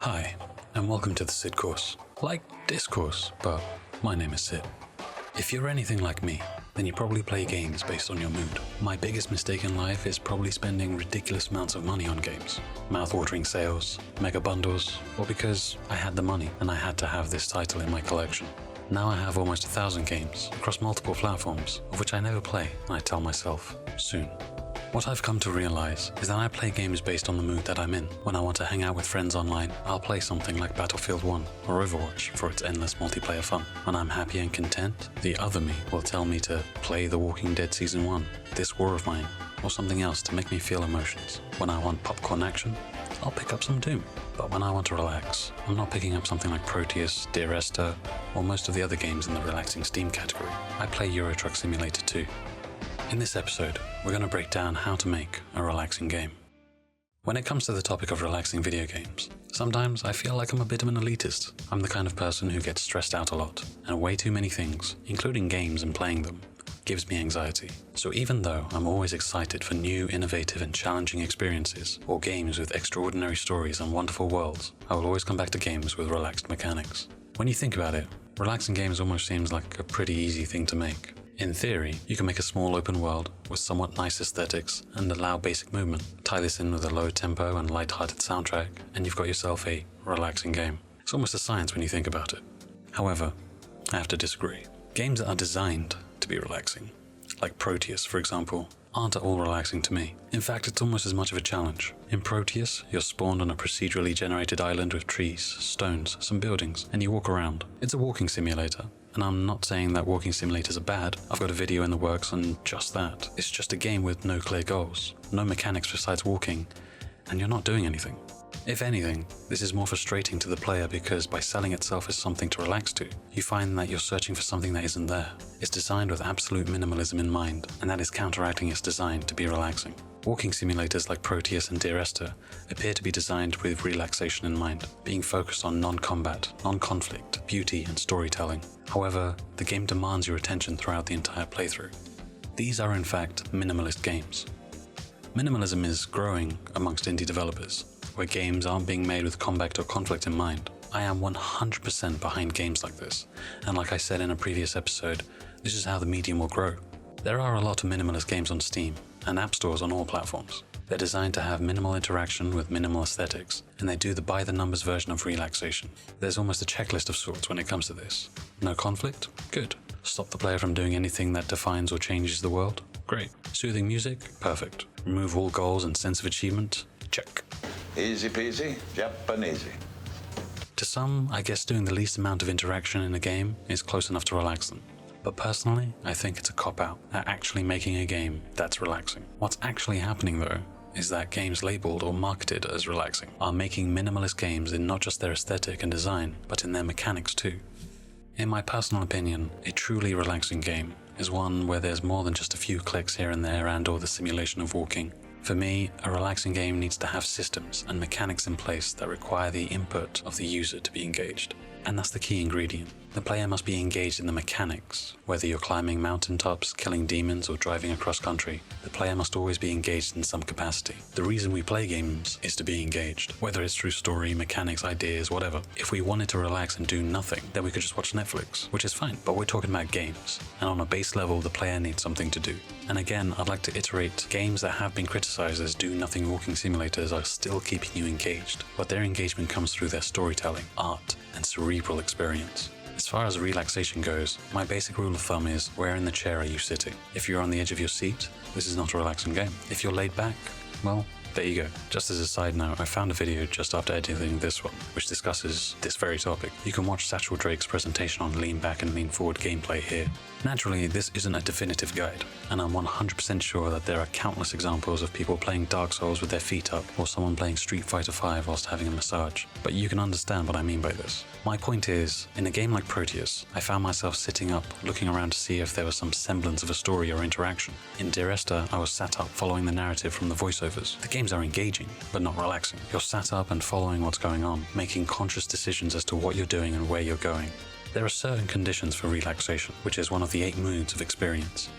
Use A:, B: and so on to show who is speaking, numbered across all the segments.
A: Hi, and welcome to the Sidcourse. Like discourse, but my name is Sid. If you're anything like me, then you probably play games based on your mood. My biggest mistake in life is probably spending ridiculous amounts of money on games. Mouth-watering sales, mega bundles, or because I had the money and I had to have this title in my collection. Now I have almost 1,000 games across multiple platforms, of which I never play, and I tell myself, soon. What I've come to realize is that I play games based on the mood that I'm in. When I want to hang out with friends online, I'll play something like Battlefield 1 or Overwatch for its endless multiplayer fun. When I'm happy and content, the other me will tell me to play The Walking Dead Season 1, This War of Mine, or something else to make me feel emotions. When I want popcorn action, I'll pick up some Doom. But when I want to relax, I'm not picking up something like Proteus, Dear Esther, or most of the other games in the relaxing Steam category. I play Euro Truck Simulator 2. In this episode, we're going to break down how to make a relaxing game. When it comes to the topic of relaxing video games, sometimes I feel like I'm a bit of an elitist. I'm the kind of person who gets stressed out a lot, and way too many things, including games and playing them, gives me anxiety. So even though I'm always excited for new, innovative and challenging experiences, or games with extraordinary stories and wonderful worlds, I will always come back to games with relaxed mechanics. When you think about it, relaxing games almost seems like a pretty easy thing to make. In theory, you can make a small open world with somewhat nice aesthetics and allow basic movement. Tie this in with a low tempo and light-hearted soundtrack, and you've got yourself a relaxing game. It's almost a science when you think about it. However, I have to disagree. Games that are designed to be relaxing, like Proteus for example, aren't at all relaxing to me. In fact, it's almost as much of a challenge. In Proteus, you're spawned on a procedurally generated island with trees, stones, some buildings, and you walk around. It's a walking simulator. And I'm not saying that walking simulators are bad. I've got a video in the works on just that. It's just a game with no clear goals, no mechanics besides walking, and you're not doing anything. If anything, this is more frustrating to the player because by selling itself as something to relax to, you find that you're searching for something that isn't there. It's designed with absolute minimalism in mind, and that is counteracting its design to be relaxing. Walking simulators like Proteus and Dear Esther appear to be designed with relaxation in mind, being focused on non-combat, non-conflict, beauty and storytelling. However, the game demands your attention throughout the entire playthrough. These are in fact minimalist games. Minimalism is growing amongst indie developers, where games aren't being made with combat or conflict in mind. I am 100% behind games like this, and like I said in a previous episode, this is how the medium will grow. There are a lot of minimalist games on Steam, and app stores on all platforms. They're designed to have minimal interaction with minimal aesthetics, and they do the by-the-numbers version of relaxation. There's almost a checklist of sorts when it comes to this. No conflict? Good. Stop the player from doing anything that defines or changes the world? Great. Soothing music? Perfect. Remove all goals and sense of achievement? Check.
B: Easy peasy, Japanese.
A: To some, I guess doing the least amount of interaction in a game is close enough to relax them. But personally, I think it's a cop-out at actually making a game that's relaxing. What's actually happening though, is that games labeled or marketed as relaxing are making minimalist games in not just their aesthetic and design, but in their mechanics too. In my personal opinion, a truly relaxing game is one where there's more than just a few clicks here and there and/or the simulation of walking. For me, a relaxing game needs to have systems and mechanics in place that require the input of the user to be engaged. And that's the key ingredient. The player must be engaged in the mechanics. Whether you're climbing mountaintops, killing demons, or driving across country, the player must always be engaged in some capacity. The reason we play games is to be engaged, whether it's through story, mechanics, ideas, whatever. If we wanted to relax and do nothing, then we could just watch Netflix, which is fine, but we're talking about games. And on a base level, the player needs something to do. And again, I'd like to iterate, games that have been criticized as do-nothing walking simulators are still keeping you engaged, but their engagement comes through their storytelling, art, and cerebral experience. As far as relaxation goes, my basic rule of thumb is, where in the chair are you sitting? If you're on the edge of your seat, this is not a relaxing game. If you're laid back, well, there you go. Just as a side note, I found a video just after editing this one, which discusses this very topic. You can watch Satchel Drake's presentation on lean back and lean forward gameplay here. Naturally, this isn't a definitive guide, and I'm 100% sure that there are countless examples of people playing Dark Souls with their feet up, or someone playing Street Fighter V whilst having a massage, but you can understand what I mean by this. My point is, in a game like Proteus, I found myself sitting up, looking around to see if there was some semblance of a story or interaction. In Dear Esther, I was sat up following the narrative from the voiceovers. The games are engaging, but not relaxing. You're sat up and following what's going on, making conscious decisions as to what you're doing and where you're going. There are certain conditions for relaxation, which is one of the 8 moods of experience.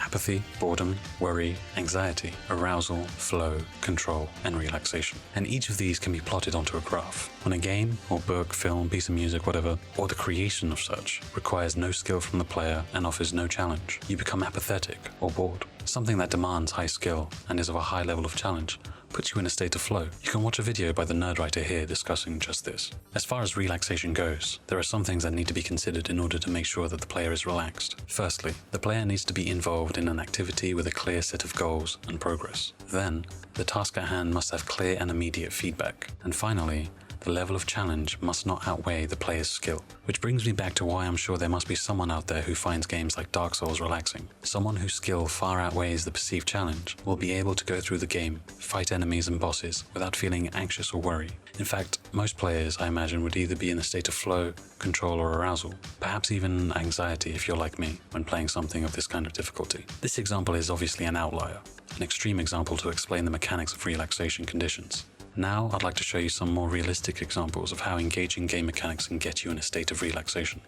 A: apathy, boredom, worry, anxiety, arousal, flow, control, and relaxation. And each of these can be plotted onto a graph. When a game, or book, film, piece of music, whatever, or the creation of such, requires no skill from the player and offers no challenge, you become apathetic or bored. Something that demands high skill and is of a high level of challenge puts you in a state of flow. You can watch a video by the nerd writer here discussing just this. As far as relaxation goes, there are some things that need to be considered in order to make sure that the player is relaxed. Firstly, the player needs to be involved in an activity with a clear set of goals and progress. Then, the task at hand must have clear and immediate feedback. And finally, the level of challenge must not outweigh the player's skill. Which brings me back to why I'm sure there must be someone out there who finds games like Dark Souls relaxing. Someone whose skill far outweighs the perceived challenge will be able to go through the game, fight enemies and bosses without feeling anxious or worry. In fact, most players, I imagine, would either be in a state of flow, control or arousal, perhaps even anxiety if you're like me, when playing something of this kind of difficulty. This example is obviously an outlier, an extreme example to explain the mechanics of relaxation conditions. Now, I'd like to show you some more realistic examples of how engaging game mechanics can get you in a state of relaxation.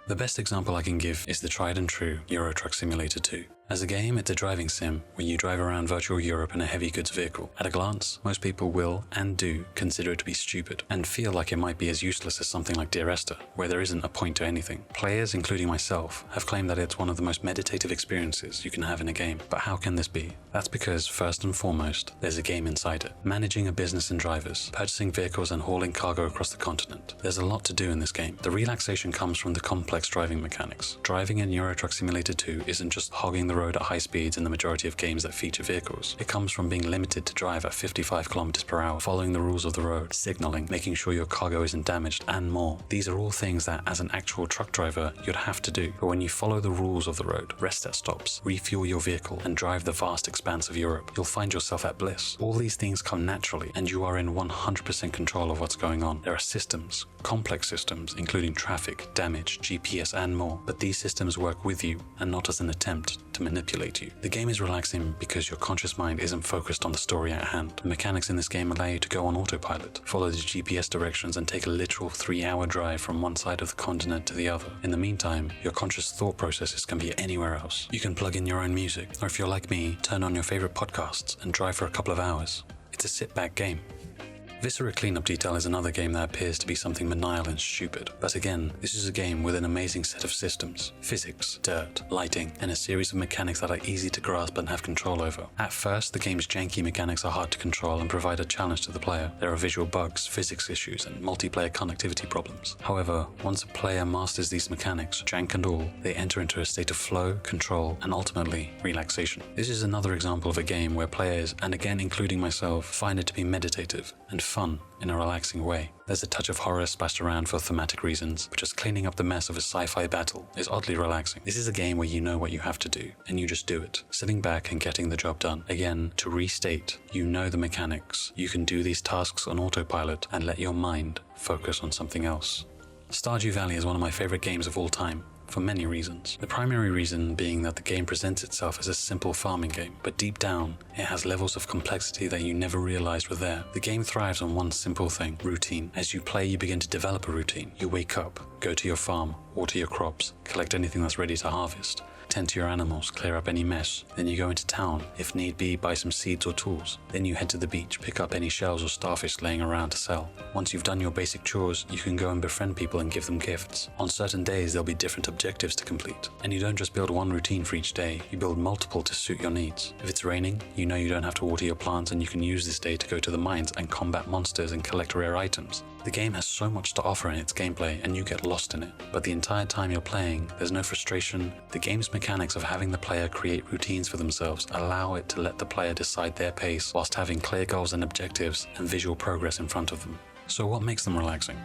A: The best example I can give is the tried and true Euro Truck Simulator 2. As a game, it's a driving sim where you drive around virtual Europe in a heavy goods vehicle. At a glance, most people will, and do, consider it to be stupid, and feel like it might be as useless as something like Dear Esther, where there isn't a point to anything. Players, including myself, have claimed that it's one of the most meditative experiences you can have in a game. But how can this be? That's because, first and foremost, there's a game inside it. Managing a business and drivers, purchasing vehicles and hauling cargo across the continent. There's a lot to do in this game. The relaxation comes from the complex driving mechanics. Driving in Euro Truck Simulator 2 isn't just hogging the road at high speeds in the majority of games that feature vehicles. It comes from being limited to drive at 55 kilometers per hour, following the rules of the road, signaling, making sure your cargo isn't damaged, and more. These are all things that, as an actual truck driver, you'd have to do. But when you follow the rules of the road, rest at stops, refuel your vehicle, and drive the vast expanse of Europe, you'll find yourself at bliss. All these things come naturally, and you are in 100% control of what's going on. There are systems, complex systems, including traffic, damage, GPS, and more. But these systems work with you, and not as an attempt to manipulate you. The game is relaxing because your conscious mind isn't focused on the story at hand. The mechanics in this game allow you to go on autopilot, follow the GPS directions, and take a literal 3-hour drive from one side of the continent to the other. In the meantime, your conscious thought processes can be anywhere else. You can plug in your own music, or if you're like me, turn on your favorite podcasts and drive for a couple of hours. It's a sit-back game. Viscera Cleanup Detail is another game that appears to be something banal and stupid. But again, this is a game with an amazing set of systems, physics, dirt, lighting, and a series of mechanics that are easy to grasp and have control over. At first, the game's janky mechanics are hard to control and provide a challenge to the player. There are visual bugs, physics issues, and multiplayer connectivity problems. However, once a player masters these mechanics, jank and all, they enter into a state of flow, control, and ultimately, relaxation. This is another example of a game where players, and again including myself, find it to be meditative and fun in a relaxing way. There's a touch of horror splashed around for thematic reasons, but just cleaning up the mess of a sci-fi battle is oddly relaxing. This is a game where you know what you have to do, and you just do it, sitting back and getting the job done. Again, to restate, you know the mechanics. You can do these tasks on autopilot and let your mind focus on something else. Stardew Valley is one of my favorite games of all time, for many reasons. The primary reason being that the game presents itself as a simple farming game, but deep down, it has levels of complexity that you never realized were there. The game thrives on one simple thing, routine. As you play, you begin to develop a routine. You wake up, go to your farm, water your crops, collect anything that's ready to harvest, tend to your animals, clear up any mess. Then you go into town, if need be, buy some seeds or tools. Then you head to the beach, pick up any shells or starfish laying around to sell. Once you've done your basic chores, you can go and befriend people and give them gifts. On certain days, there'll be different objectives to complete. And you don't just build one routine for each day, you build multiple to suit your needs. If it's raining, you know you don't have to water your plants and you can use this day to go to the mines and combat monsters and collect rare items. The game has so much to offer in its gameplay and you get lost in it. But the entire time you're playing, there's no frustration. The game's mechanics of having the player create routines for themselves allow it to let the player decide their pace whilst having clear goals and objectives and visual progress in front of them. So what makes them relaxing?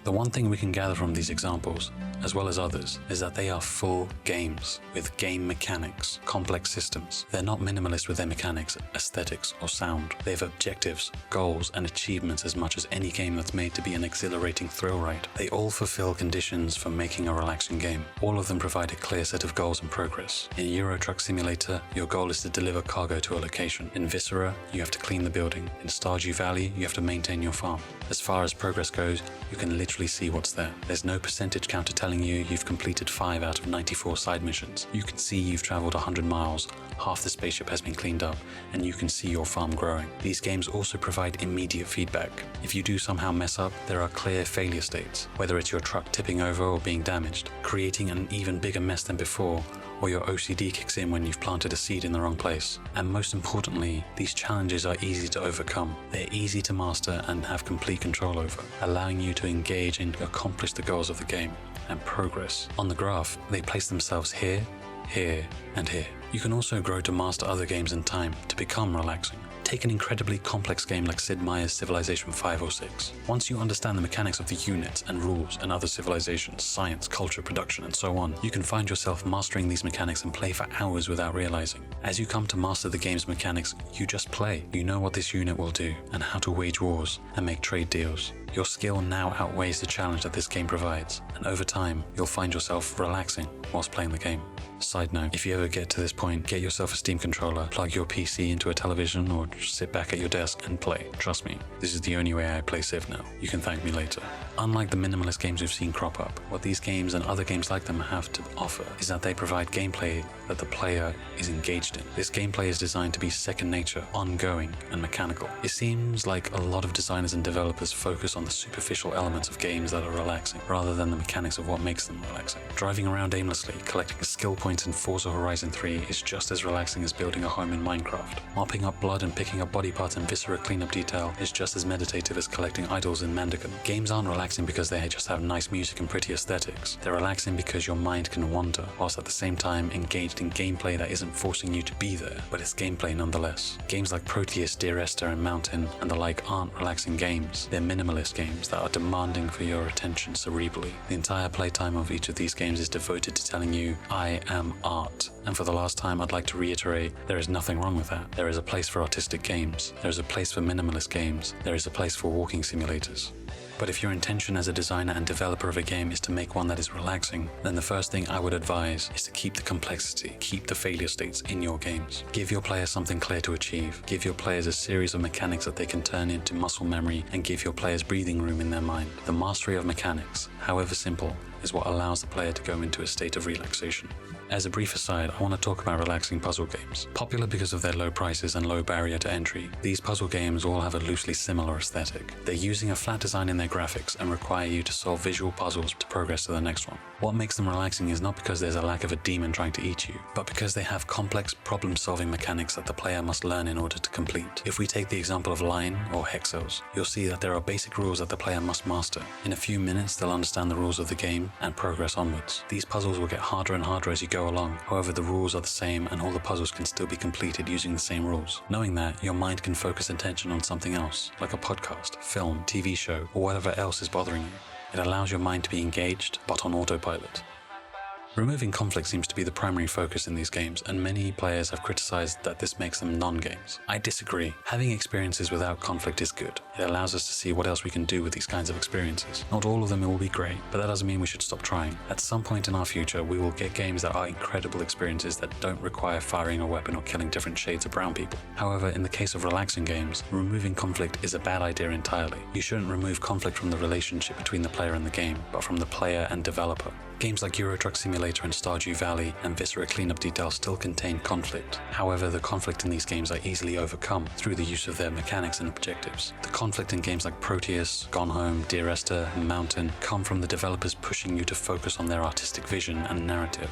A: The one thing we can gather from these examples, as well as others, is that they are full games with game mechanics, complex systems. They're not minimalist with their mechanics, aesthetics, or sound. They have objectives, goals, and achievements as much as any game that's made to be an exhilarating thrill ride. They all fulfill conditions for making a relaxing game. All of them provide a clear set of goals and progress. In Euro Truck Simulator, your goal is to deliver cargo to a location. In Viscera, you have to clean the building. In Stardew Valley, you have to maintain your farm. As far as progress goes, you can literally literally see what's there. There's no percentage counter telling you you've completed 5 out of 94 side missions. You can see you've traveled 100 miles, half the spaceship has been cleaned up, and you can see your farm growing. These games also provide immediate feedback. If you do somehow mess up, there are clear failure states, whether it's your truck tipping over or being damaged, creating an even bigger mess than before, or your OCD kicks in when you've planted a seed in the wrong place. And most importantly, these challenges are easy to overcome. They're easy to master and have complete control over, allowing you to engage and accomplish the goals of the game and progress. On the graph, they place themselves here, here, and here. You can also grow to master other games in time to become relaxing. Take an incredibly complex game like Sid Meier's Civilization 5 or 6. Once you understand the mechanics of the units and rules and other civilizations, science, culture, production, and so on, you can find yourself mastering these mechanics and play for hours without realizing. As you come to master the game's mechanics, you just play. You know what this unit will do and how to wage wars and make trade deals. Your skill now outweighs the challenge that this game provides, and over time, you'll find yourself relaxing whilst playing the game. Side note, if you ever get to this point, get yourself a Steam controller, plug your PC into a television, or just sit back at your desk and play. Trust me, this is the only way I play Civ now. You can thank me later. Unlike the minimalist games we've seen crop up, what these games and other games like them have to offer is that they provide gameplay that the player is engaged in. This gameplay is designed to be second nature, ongoing, and mechanical. It seems like a lot of designers and developers focus on the superficial elements of games that are relaxing, rather than the mechanics of what makes them relaxing. Driving around aimlessly, collecting skill points in Forza Horizon 3 is just as relaxing as building a home in Minecraft. Mopping up blood and picking up body parts in Viscera cleanup detail is just as meditative as collecting idols in Mandagon. Games aren't relaxing because they just have nice music and pretty aesthetics. They're relaxing because your mind can wander, whilst at the same time engaged in gameplay that isn't forcing you to be there, but it's gameplay nonetheless. Games like Proteus, Esther and Mountain, and the like aren't relaxing games. They're minimalist games that are demanding for your attention cerebrally. The entire playtime of each of these games is devoted to telling you, I am art. And for the last time, I'd like to reiterate, there is nothing wrong with that. There is a place for artistic games. There is a place for minimalist games. There is a place for walking simulators. But if your intention as a designer and developer of a game is to make one that is relaxing, then the first thing I would advise is to keep the complexity, keep the failure states in your games. Give your players something clear to achieve. Give your players a series of mechanics that they can turn into muscle memory, and give your players breathing room in their mind. The mastery of mechanics, however simple, is what allows the player to go into a state of relaxation. As a brief aside, I want to talk about relaxing puzzle games. Popular because of their low prices and low barrier to entry, these puzzle games all have a loosely similar aesthetic. They're using a flat design in their graphics and require you to solve visual puzzles to progress to the next one. What makes them relaxing is not because there's a lack of a demon trying to eat you, but because they have complex problem-solving mechanics that the player must learn in order to complete. If we take the example of line or hexels, you'll see that there are basic rules that the player must master. In a few minutes, they'll understand the rules of the game and progress onwards. These puzzles will get harder and harder as you go along. However, the rules are the same and all the puzzles can still be completed using the same rules. Knowing that, your mind can focus attention on something else, like a podcast, film, TV show, or whatever else is bothering you. It allows your mind to be engaged, but on autopilot. Removing conflict seems to be the primary focus in these games, and many players have criticized that this makes them non-games. I disagree. Having experiences without conflict is good. It allows us to see what else we can do with these kinds of experiences. Not all of them will be great, but that doesn't mean we should stop trying. At some point in our future, we will get games that are incredible experiences that don't require firing a weapon or killing different shades of brown people. However, in the case of relaxing games, removing conflict is a bad idea entirely. You shouldn't remove conflict from the relationship between the player and the game, but from the player and developer. Games like Euro Truck Simulator and Stardew Valley and Viscera cleanup details still contain conflict. However, the conflict in these games are easily overcome through the use of their mechanics and objectives. The conflict in games like Proteus, Gone Home, Dear Esther, and Mountain come from the developers pushing you to focus on their artistic vision and narrative.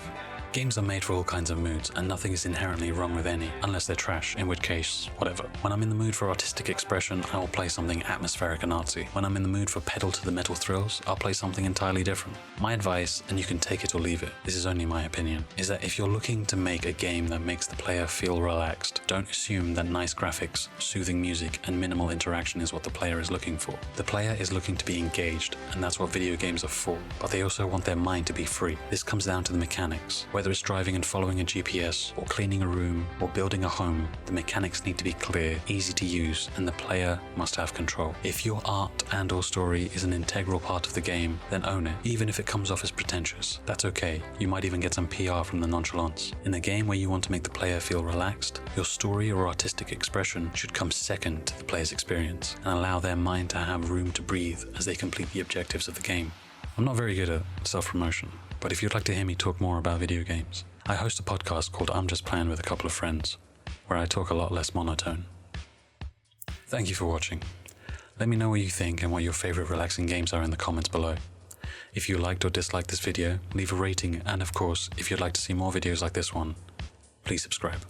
A: Games are made for all kinds of moods, and nothing is inherently wrong with any, unless they're trash, in which case, whatever. When I'm in the mood for artistic expression, I will play something atmospheric and artsy. When I'm in the mood for pedal-to-the-metal thrills, I'll play something entirely different. My advice, and you can take it or leave it, this is only my opinion, is that if you're looking to make a game that makes the player feel relaxed, don't assume that nice graphics, soothing music, and minimal interaction is what the player is looking for. The player is looking to be engaged, and that's what video games are for, but they also want their mind to be free. This comes down to the mechanics. Whether it's driving and following a GPS, or cleaning a room, or building a home, the mechanics need to be clear, easy to use, and the player must have control. If your art and or story is an integral part of the game, then own it, even if it comes off as pretentious. That's okay, you might even get some PR from the nonchalance. In a game where you want to make the player feel relaxed, your story or artistic expression should come second to the player's experience, and allow their mind to have room to breathe as they complete the objectives of the game. I'm not very good at self-promotion, but if you'd like to hear me talk more about video games, I host a podcast called I'm Just Playing with a couple of friends, where I talk a lot less monotone. Thank you for watching. Let me know what you think and what your favorite relaxing games are in the comments below. If you liked or disliked this video, leave a rating, and of course, if you'd like to see more videos like this one, please subscribe.